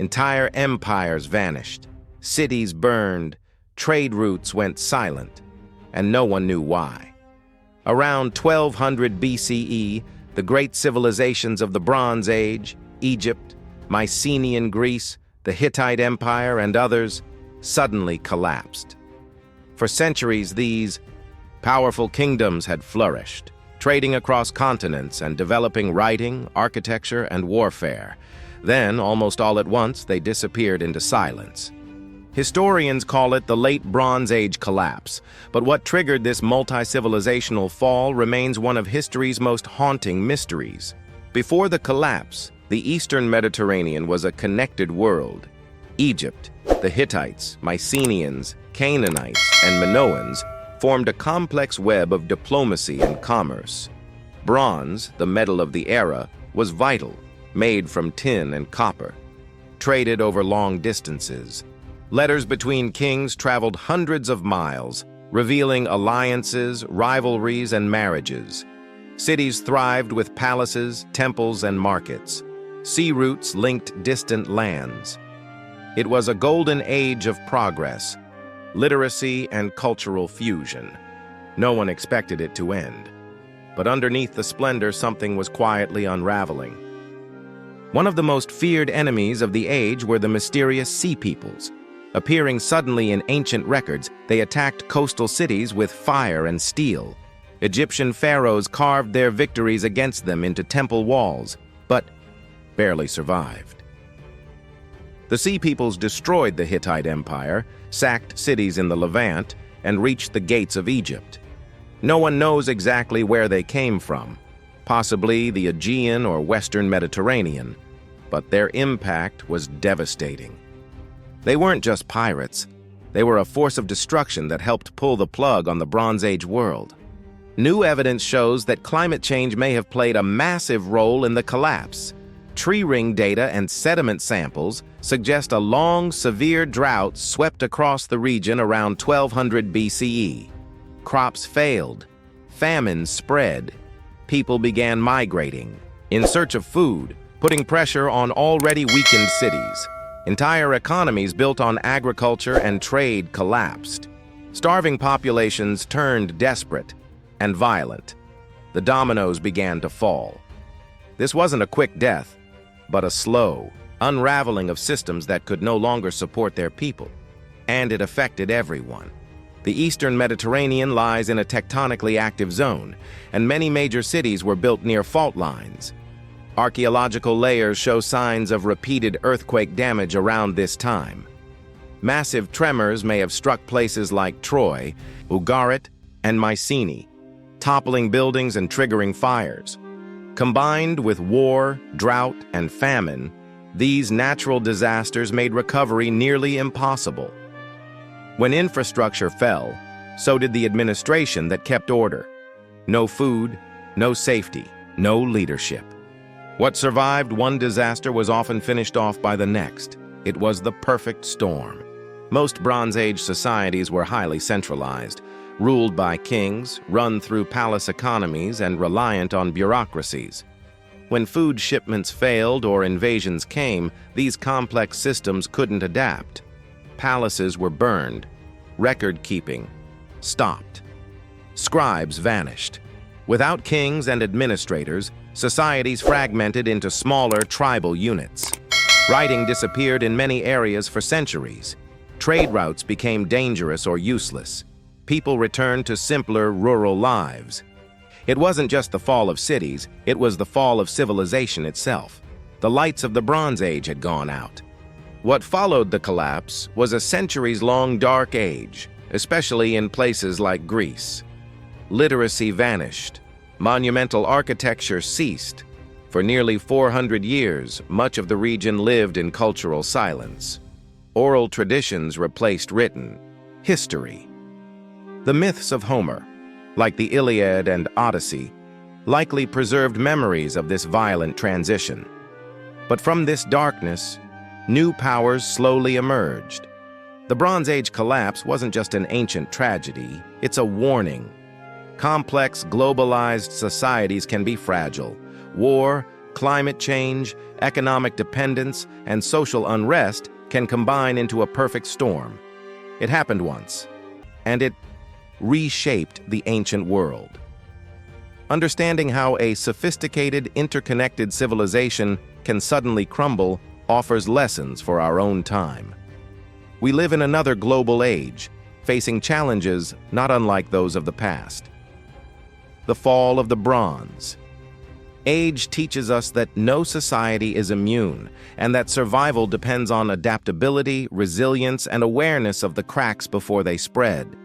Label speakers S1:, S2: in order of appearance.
S1: Entire empires vanished, cities burned, trade routes went silent, and no one knew why. Around 1200 BCE, the great civilizations of the Bronze Age, Egypt, Mycenaean Greece, the Hittite Empire, and others, suddenly collapsed. For centuries, these powerful kingdoms had flourished, trading across continents and developing writing, architecture, and warfare. Then, almost all at once, they disappeared into silence. Historians call it the Late Bronze Age collapse, but what triggered this multi-civilizational fall remains one of history's most haunting mysteries. Before the collapse, the Eastern Mediterranean was a connected world. Egypt, the Hittites, Mycenaeans, Canaanites, and Minoans formed a complex web of diplomacy and commerce. Bronze, the metal of the era, was vital, made from tin and copper, traded over long distances. Letters between kings traveled hundreds of miles, revealing alliances, rivalries, and marriages. Cities thrived with palaces, temples, and markets. Sea routes linked distant lands. It was a golden age of progress, literacy, and cultural fusion. No one expected it to end. But underneath the splendor, something was quietly unraveling. One of the most feared enemies of the age were the mysterious Sea Peoples. Appearing suddenly in ancient records, they attacked coastal cities with fire and steel. Egyptian pharaohs carved their victories against them into temple walls, but barely survived. The Sea Peoples destroyed the Hittite Empire, sacked cities in the Levant, and reached the gates of Egypt. No one knows exactly where they came from, possibly the Aegean or Western Mediterranean, but their impact was devastating. They weren't just pirates. They were a force of destruction that helped pull the plug on the Bronze Age world. New evidence shows that climate change may have played a massive role in the collapse. Tree ring data and sediment samples suggest a long, severe drought swept across the region around 1200 BCE. Crops failed, famine spread, people began migrating in search of food, putting pressure on already weakened cities. Entire economies built on agriculture and trade collapsed. Starving populations turned desperate and violent. The dominoes began to fall. This wasn't a quick death, but a slow unraveling of systems that could no longer support their people. And it affected everyone. The Eastern Mediterranean lies in a tectonically active zone, and many major cities were built near fault lines. Archaeological layers show signs of repeated earthquake damage around this time. Massive tremors may have struck places like Troy, Ugarit, and Mycenae, toppling buildings and triggering fires. Combined with war, drought, and famine, these natural disasters made recovery nearly impossible. When infrastructure fell, so did the administration that kept order. No food, no safety, no leadership. What survived one disaster was often finished off by the next. It was the perfect storm. Most Bronze Age societies were highly centralized, ruled by kings, run through palace economies, and reliant on bureaucracies. When food shipments failed or invasions came, these complex systems couldn't adapt. Palaces were burned. Record-keeping stopped. Scribes vanished. Without kings and administrators, societies fragmented into smaller tribal units. Writing disappeared in many areas for centuries. Trade routes became dangerous or useless. People returned to simpler rural lives. It wasn't just the fall of cities, it was the fall of civilization itself. The lights of the Bronze Age had gone out. What followed the collapse was a centuries-long dark age, especially in places like Greece. Literacy vanished. Monumental architecture ceased. For nearly 400 years, much of the region lived in cultural silence. Oral traditions replaced written history. The myths of Homer, like the Iliad and Odyssey, likely preserved memories of this violent transition. But from this darkness, new powers slowly emerged. The Bronze Age collapse wasn't just an ancient tragedy, it's a warning. Complex, globalized societies can be fragile. War, Climate change, economic dependence, and social unrest can combine into a perfect storm. It happened once, and it reshaped the ancient world. Understanding how a sophisticated, interconnected civilization can suddenly crumble offers lessons for our own time. We live in another global age, facing challenges not unlike those of the past. The fall of the bronze. Age teaches us that no society is immune, and that survival depends on adaptability, resilience, and awareness of the cracks before they spread.